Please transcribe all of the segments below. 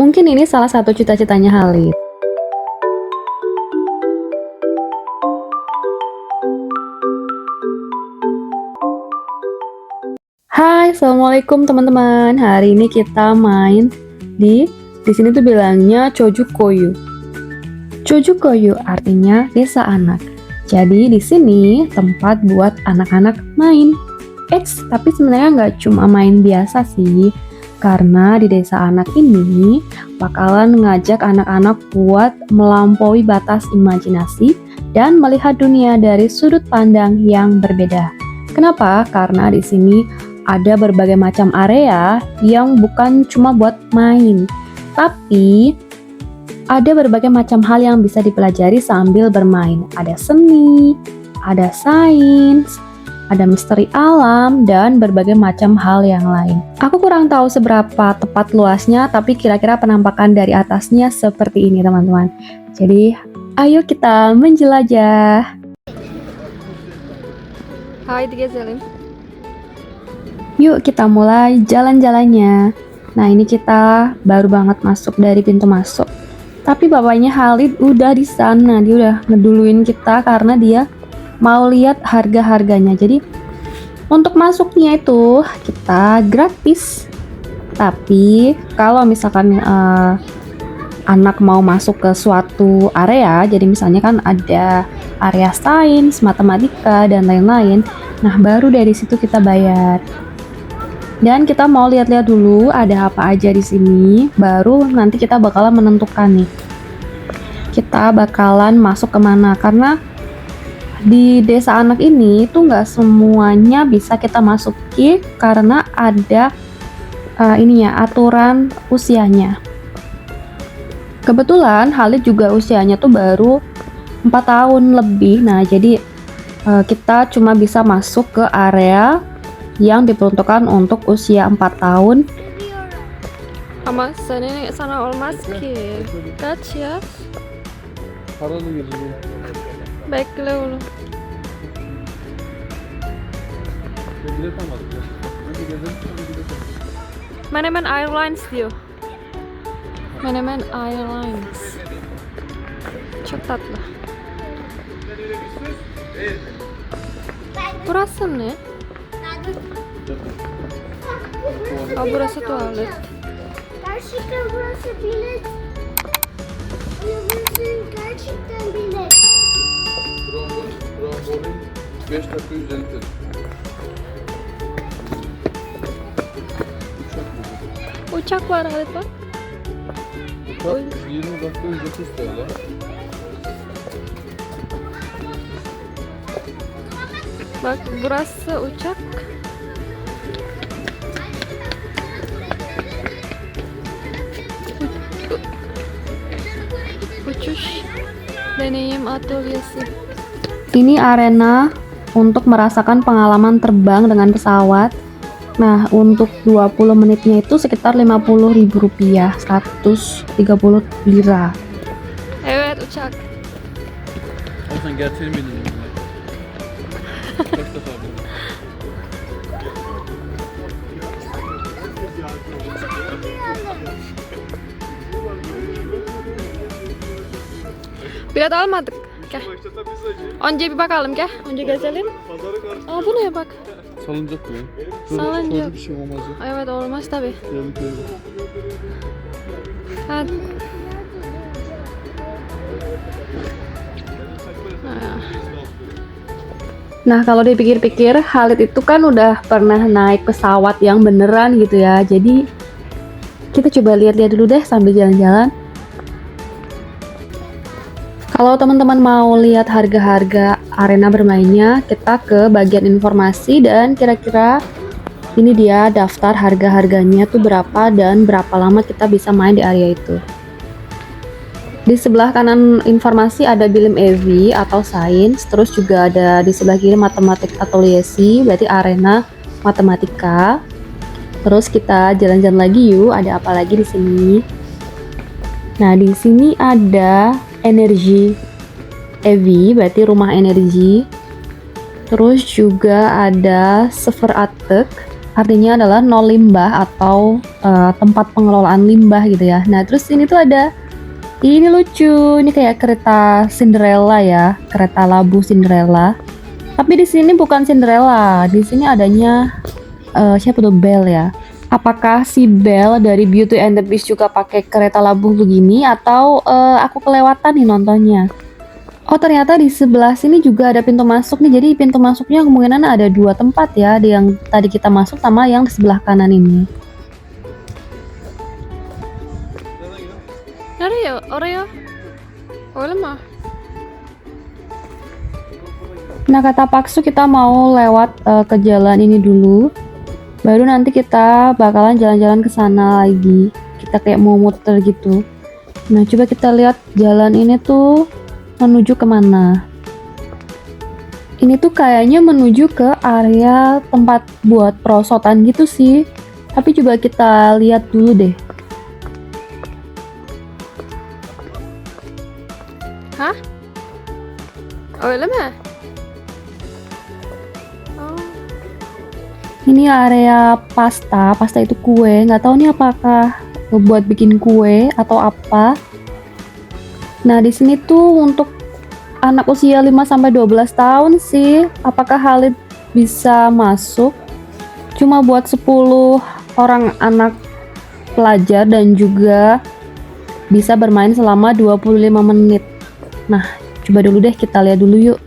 Mungkin ini salah satu cita-citanya Halid. Hai, assalamualaikum teman-teman. Hari ini kita main di sini tuh bilangnya Chojukoyu. Chojukoyu artinya desa anak. Jadi di sini tempat buat anak-anak main. Tapi sebenarnya nggak cuma main biasa sih. Karena di desa anak ini bakalan ngajak anak-anak buat melampaui batas imajinasi dan melihat dunia dari sudut pandang yang berbeda. Kenapa? Karena di sini ada berbagai macam area yang bukan cuma buat main, tapi ada berbagai macam hal yang bisa dipelajari sambil bermain. Ada seni, ada sains, ada misteri alam, dan berbagai macam hal yang lain. Aku kurang tahu seberapa tepat luasnya, tapi kira-kira penampakan dari atasnya seperti ini teman-teman. Jadi, ayo kita menjelajah. Hai, gezelim. Yuk kita mulai jalan-jalannya. Nah ini kita baru banget masuk dari pintu masuk. Tapi bapaknya Halid udah di sana, dia udah ngeduluin kita karena dia mau lihat harga-harganya. Jadi untuk masuknya itu kita gratis. Tapi kalau misalkan anak mau masuk ke suatu area, jadi misalnya kan ada area sains, matematika dan lain-lain. Nah baru dari situ kita bayar. Dan kita mau lihat-lihat dulu ada apa aja di sini, baru nanti kita bakalan menentukan nih. Kita bakalan masuk kemana, karena di desa anak ini tuh nggak semuanya bisa kita masuki karena ada aturan usianya. Kebetulan Halid juga usianya tuh baru 4 tahun lebih, nah jadi kita cuma bisa masuk ke area yang diperuntukkan untuk usia 4 tahun. Ama senin sana olmaz ki. Kaç yaş? Paralı girdi. Bekle oğlum. Bilet almadık ya. Hadi gezelim, hadi bilet alalım. Menemen Airlines diyor. Menemen Airlines. Çok tatlı. Burası ne? Burası tuvalet. Gerçekten burası bilet. Burası gerçekten bilet. Trambolin 5 dakika 150 TL. Uçak var Halit bak. Uçak 20 dakika 130 TL. Bak burası uçak. Uçuş deneyim atölyesi. Ini arena untuk merasakan pengalaman terbang dengan pesawat. Nah, untuk 20 menitnya itu sekitar Rp50.000, 130 lira. Evet, uçak. Ama sen gerçeğini mi dinledin? Kaç defa bildin? Bilet almadık. Gel. Önce bir bakalım gel. Önce gezelim. Aa bu ne bak. Salıncak bu ya. Salıncak. Şöyle bir şey olmaz ya. Evet olmaz tabi. Geldik geldik. Hadi. Nah kalau dipikir-pikir Halid itu kan udah pernah naik pesawat yang beneran gitu ya. Jadi kita coba lihat-lihat dulu deh sambil jalan-jalan. Kalau teman-teman mau lihat harga-harga arena bermainnya, kita ke bagian informasi dan kira-kira ini dia daftar harga-harganya tuh berapa dan berapa lama kita bisa main di area itu. Di sebelah kanan informasi ada bilim EV atau sains, terus juga ada di sebelah kiri matematik atau liesi, berarti arena matematika. Terus kita jalan-jalan lagi yuk, ada apa lagi di sini? Nah, di sini ada energi EV, berarti rumah energi. Terus juga ada Sefer Atek, artinya adalah nol limbah atau tempat pengelolaan limbah gitu ya. Nah, terus ini tuh ada, ini lucu, ini kayak kereta Cinderella ya, kereta labu Cinderella. Tapi di sini bukan Cinderella, di sini adanya siapa tuh, Belle ya. Apakah si Belle dari Beauty and the Beast juga pakai kereta labu begini atau aku kelewatan nih nontonnya? Oh, ternyata di sebelah sini juga ada pintu masuk nih. Jadi pintu masuknya kemungkinan ada 2 tempat ya, ada yang tadi kita masuk sama yang di sebelah kanan ini. Nereye? Oraya? Öyle mi? Nah, kata Paksu kita mau lewat ke jalan ini dulu. Baru nanti kita bakalan jalan-jalan ke sana lagi. Kita kayak mau muter gitu. Nah, coba kita lihat jalan ini tuh menuju kemana. Ini tuh kayaknya menuju ke area tempat buat perosotan gitu sih. Tapi coba kita lihat dulu deh. Ha? Öyle mi? Oh. Ini area pasta. Pasta itu kue. Nggak tahu nih apakah buat bikin kue atau apa. Nah, di sini tuh untuk anak usia 5-12 tahun sih. Apakah Khalid bisa masuk? Cuma buat 10 orang anak pelajar dan juga bisa bermain selama 25 menit. Nah, coba dulu deh kita lihat dulu yuk.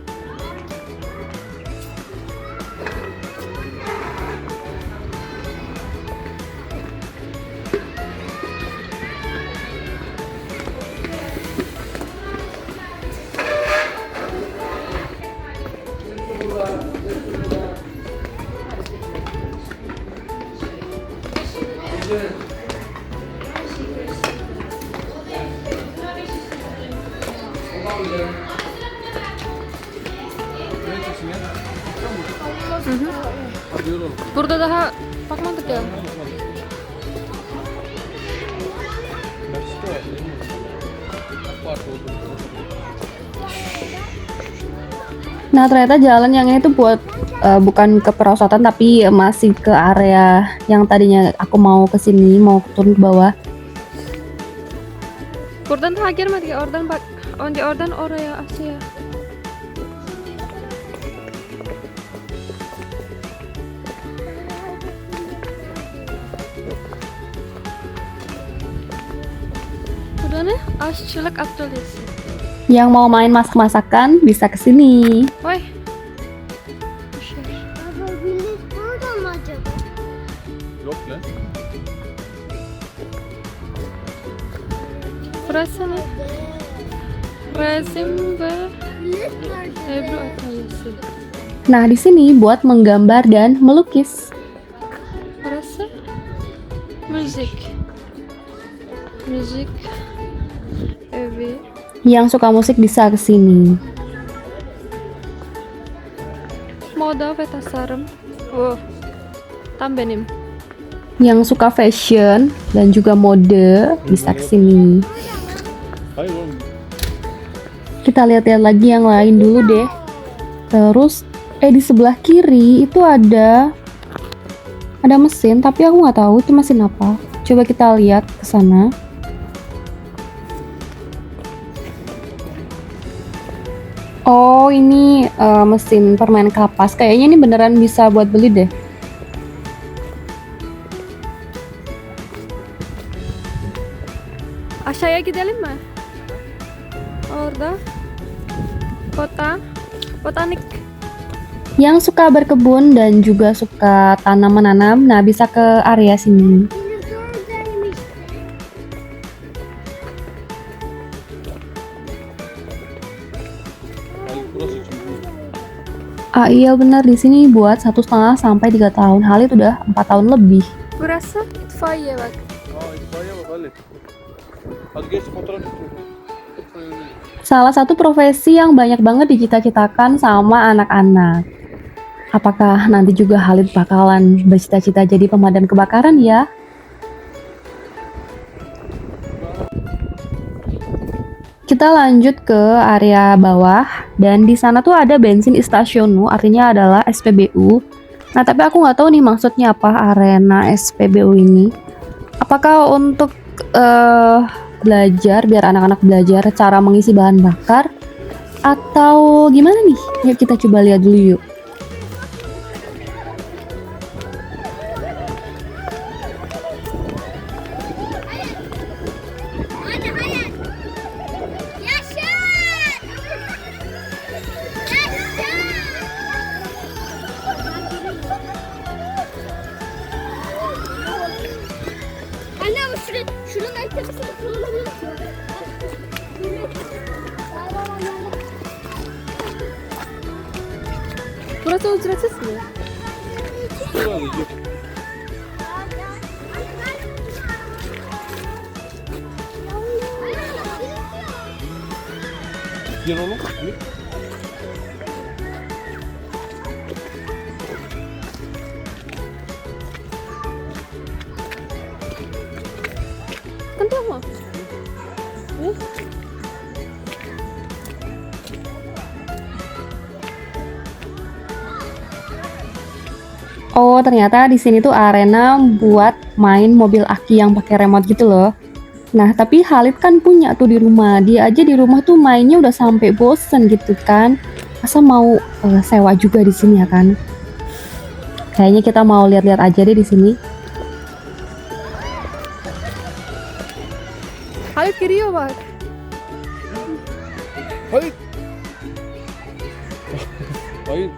Hadi yürü oğlum. Burada daha bakmadık ya. Meksika var değil mi? Fark oldu. Nah, ternyata jalan yang ini tuh buat bukan ke perosotan tapi masih ke area yang tadinya aku mau ke sini, mau turun ke bawah. Buradan daha girmedik ya. Oradan bak. Önce oradan oraya aşağıya. Burada ne? Aşçılık atölyesi. Yang mau main masak-masakan bisa ke sini. Vay. Baba bilet burada mı acaba? Yok lan. Burası ne? Resim ve Bilet var. Ebru atölyesi. Nah, di sini buat menggambar dan melukis. Burası müzik. Müzik evi. Yang suka musik bisa ke sini. Moda ve tasarım. Oh. Tam benim. Yang suka fashion dan juga mode bisa ke sini. Hayır oğlum. Kita lihat-lihat lagi yang lain dulu deh. Terus di sebelah kiri itu ada mesin, tapi aku nggak tahu itu mesin apa. Coba kita lihat ke sana. Oh, ini mesin permen kapas. Kayaknya ini beneran bisa buat beli deh. Aşağıya gidelim mi? Orada botanik. Yang suka berkebun dan juga suka tanam menanam, nah bisa ke area sini. Dinozor gelmiş. Hayır burası çünkü. Ah iya benar, di sini buat 1,5 sampai 3 tahun. Halid udah 4 tahun lebih. Burası itfaiye bak. Aa itfaiye bak Ali. Hadi geç fotoğraf tutuyor. Salah satu profesi yang banyak banget dicita-citakan sama anak-anak. Apakah nanti juga Halid bakalan bercita-cita jadi pemadam kebakaran ya? Kita lanjut ke area bawah dan di sana tuh ada bensin stasiunu, artinya adalah SPBU. Nah, tapi aku nggak tahu nih maksudnya apa arena SPBU ini. Apakah untuk belajar, biar anak-anak belajar cara mengisi bahan bakar, atau gimana nih? Yuk kita coba lihat dulu yuk. Anne ama şunun ayakkabısını kullanabilirsin. Burası ücretsiz mi? Şurada yok. Gel oğlum. Gel. Kan mo? Oh, ternyata di sini tuh arena buat main mobil aki yang pakai remote gitu loh. Nah, tapi Khalid kan punya tuh di rumah. Dia aja di rumah tuh mainnya udah sampai bosen gitu kan. Masa mau sewa juga di sini ya kan? Kayaknya kita mau lihat-lihat aja deh di sini. Halit giriyor bak. Hayır. Hayır.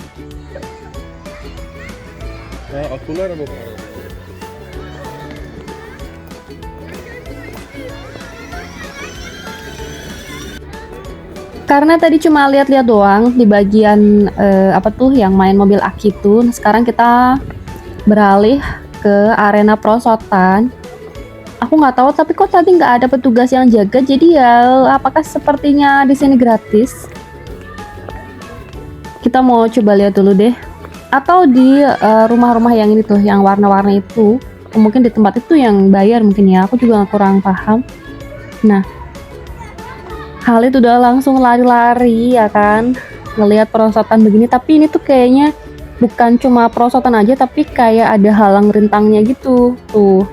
Akıllı araba bu arada. Karena tadi cuma lihat-lihat doang di bagian apa tuh yang main mobil aki tuh. Nah, sekarang kita beralih ke arena perosotan. Aku nggak tahu, tapi kok tadi nggak ada petugas yang jaga. Jadi ya, apakah sepertinya di sini gratis? Kita mau coba lihat dulu deh. Atau di rumah-rumah yang ini tuh, yang warna-warna itu. Mungkin di tempat itu yang bayar mungkin ya. Aku juga kurang paham. Nah, Khalid udah langsung lari-lari ya kan, ngelihat perosotan begini. Tapi ini tuh kayaknya bukan cuma perosotan aja, tapi kayak ada halang rintangnya gitu tuh.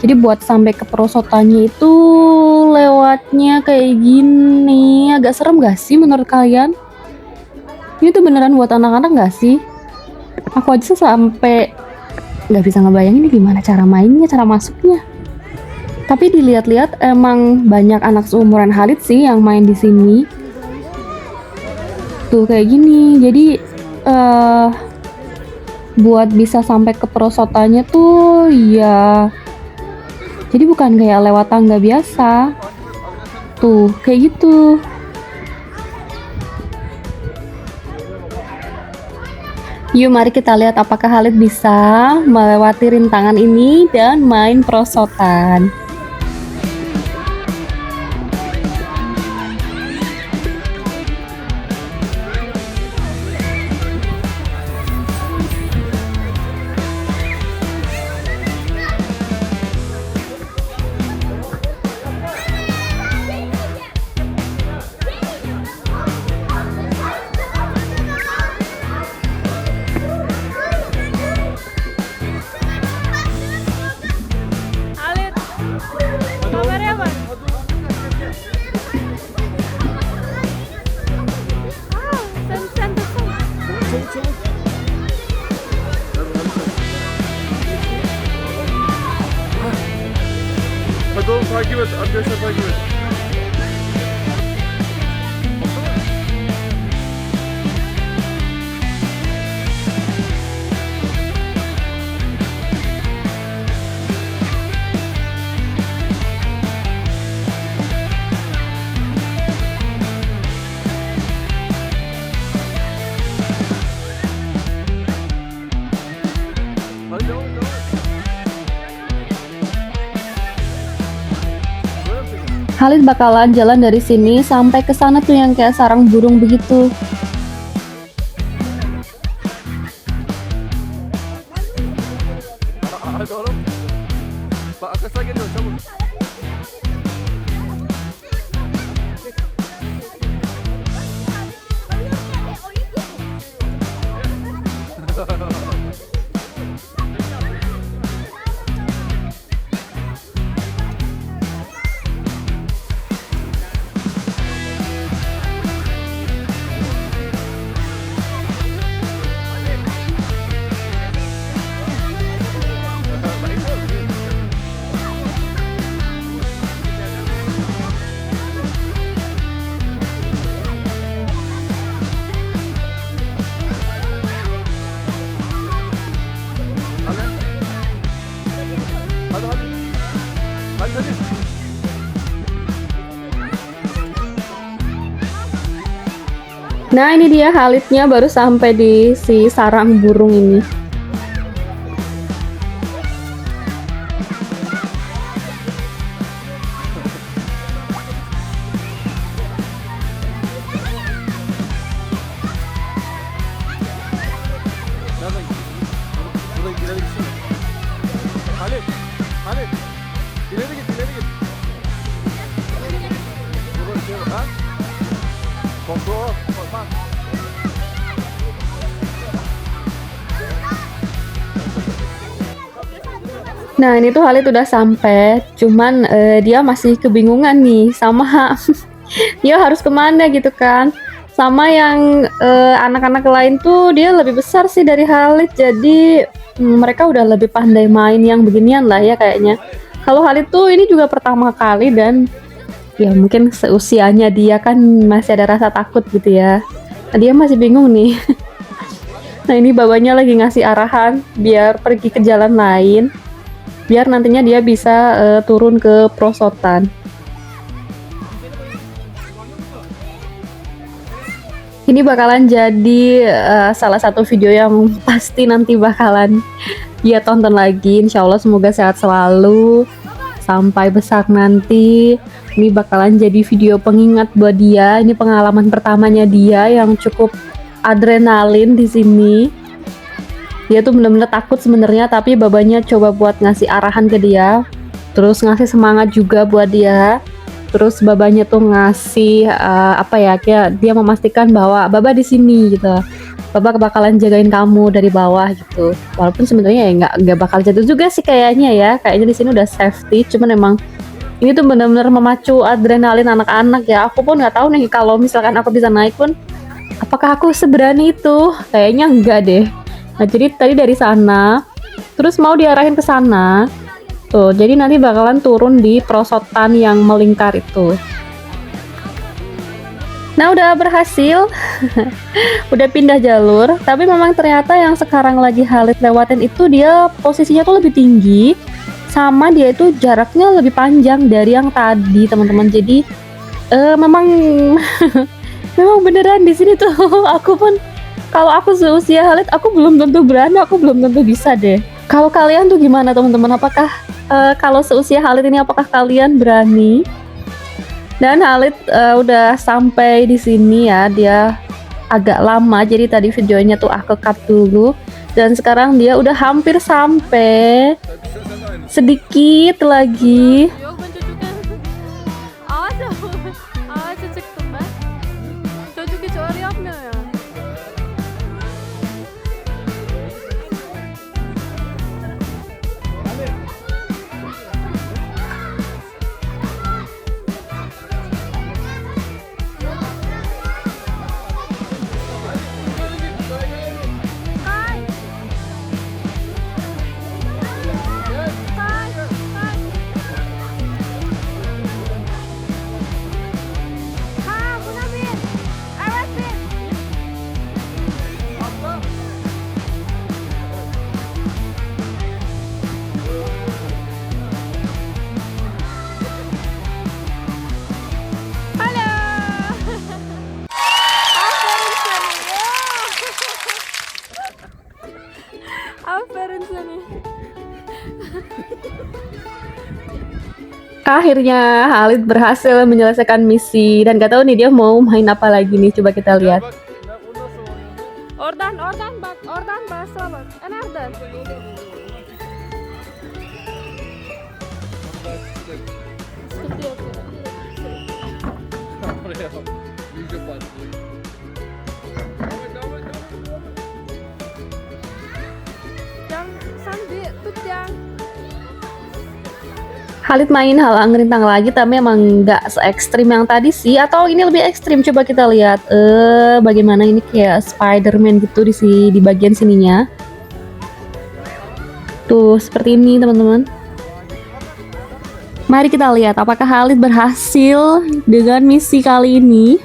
Jadi buat sampai ke perosotannya itu lewatnya kayak gini. Agak serem gak sih menurut kalian? Ini tuh beneran buat anak-anak gak sih? Aku aja sampai nggak bisa ngebayangin ini gimana cara mainnya, cara masuknya. Tapi dilihat-lihat emang banyak anak seumuran Khalid sih yang main di sini. Tuh kayak gini. Jadi buat bisa sampai ke perosotannya tuh ya. Jadi bukan kayak lewat tangga biasa. Tuh kayak gitu. Yuk mari kita lihat apakah Khalid bisa melewati rintangan ini dan main perosotan. Halit. Kameraya bak. Sen tutsana. Çabuk çabuk. Hadi oğlum takip et. Arkadaşlar takip et. Hadi devam et, devam et. Böyle mi çekiyorsun? Khalid bakalan jalan dari sini sampai ke sana tuh yang kayak sarang burung begitu. Hadi oğlum. Bak arkasına geliyor çabuk. Nah, ini dia Khalidnya baru sampai di si sarang burung ini. Nereden gidiyorsun? Buradan ileri gitsene. Halit. Halit. İleri git, ileri git. Burada şey var, ha? Kontrol. Bak. Nah, ini tuh Khalid udah sampai, cuman dia masih kebingungan nih sama dia harus kemana gitu kan. Sama yang anak-anak lain tuh dia lebih besar sih dari Khalid, jadi mereka udah lebih pandai main yang beginian lah ya kayaknya. Kalau Khalid tuh ini juga pertama kali dan ya mungkin seusianya dia kan masih ada rasa takut gitu ya. Nah, dia masih bingung nih. Nah, ini babanya lagi ngasih arahan biar pergi ke jalan lain, biar nantinya dia bisa turun ke perosotan. Ini bakalan jadi salah satu video yang pasti nanti bakalan dia tonton lagi. Insya Allah semoga sehat selalu sampai besar nanti. Ini bakalan jadi video pengingat buat dia. Ini pengalaman pertamanya dia yang cukup adrenalin di sini. Dia tuh bener-bener takut sebenarnya, tapi babanya coba buat ngasih arahan ke dia, terus ngasih semangat juga buat dia. Terus babanya tuh ngasih apa ya, kayak dia memastikan bahwa baba di sini gitu, baba bakalan jagain kamu dari bawah gitu. Walaupun sebenarnya ya nggak bakal jatuh juga sih kayaknya ya, kayaknya di sini udah safety. Cuman emang ini tuh bener-bener memacu adrenalin anak-anak ya. Aku pun nggak tahu nih kalau misalkan aku bisa naik pun, apakah aku seberani itu? Kayaknya enggak deh. Nah, jadi tadi dari sana, terus mau diarahin ke sana. Tuh, jadi nanti bakalan turun di perosotan yang melingkar itu. Nah, udah berhasil. Udah pindah jalur, tapi memang ternyata yang sekarang lagi Khalid lewatin itu dia posisinya tuh lebih tinggi, sama dia itu jaraknya lebih panjang dari yang tadi, teman-teman. Jadi memang memang beneran di sini tuh aku pun, kalau aku seusia Khalid, aku belum tentu berani, aku belum tentu bisa deh. Kalau kalian tuh gimana teman-teman? Apakah kalau seusia Khalid ini, apakah kalian berani? Dan Khalid udah sampai di sini ya, dia agak lama, jadi tadi videonya tuh aku cut dulu. Dan sekarang dia udah hampir sampai, sedikit lagi. Yok ben çocukken ağaç ağaca çıktım ben. Çocuk hiç öyle yapmıyor ya. Ha buna bin. Evet bin. Halo. Aferin seni. Aferin seni. Akhirnya Khalid berhasil menyelesaikan misi dan gak tahu nih dia mau main apa lagi nih, coba kita lihat. Bak, o nasıl oynuyor? Oradan bak. Oradan başla bak. Nereden? Sıkıntı yok. Oraya bak. İyice başlıyor. Devam et. Yang sen bir tut yang. Khalid main halang rintang lagi, tapi emang nggak se ekstrim yang tadi sih, atau ini lebih ekstrim. Coba kita lihat bagaimana ini kayak Spider-Man gitu di bagian sininya. Tuh seperti ini teman-teman. Mari kita lihat apakah Khalid berhasil dengan misi kali ini.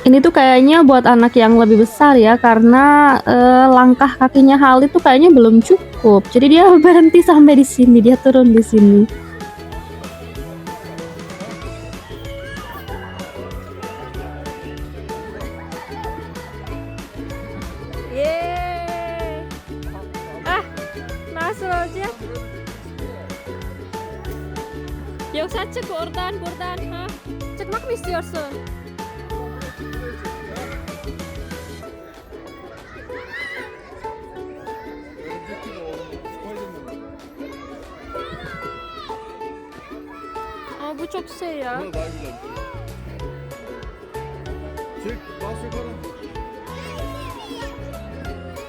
Ini tuh kayaknya buat anak yang lebih besar ya, karena langkah kakinya Halid tuh kayaknya belum cukup. Jadi dia berhenti sampai di sini, dia turun di sini. Yeay. Nasıl olacak? Yoksa çık oradan buradan ha? Çıkmak mı istiyorsun? Ama bu çok şey ya. Bu da daha güzel. Çek, bas yukarı.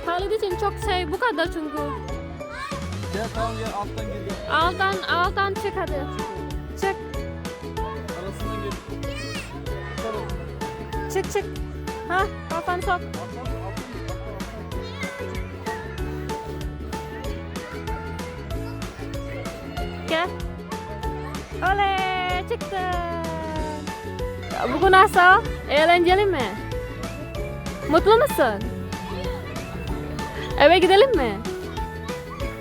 Halid için çok şey bu kadar çünkü. Gel tamam gel alttan gel gel. Alttan çık hadi. Çık. Arasından gel. Çık çık. Ha, kafanı sok. Gel. Oley, çıktın. Bugün nasıl? Eğlenceli mi? Mutlu musun? Eve gidelim mi?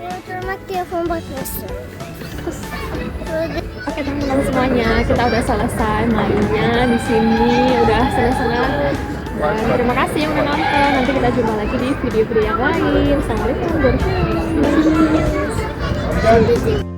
Oturmak telefon bakıyorsun. Oke teman-teman semuanya, kita udah selesai mainnya di sini, udah senang-senang. Dan terima kasih yang udah nonton. Nanti kita jumpa lagi di video-video yang lain. Assalamualaikum warahmatullahi wabarakatuh.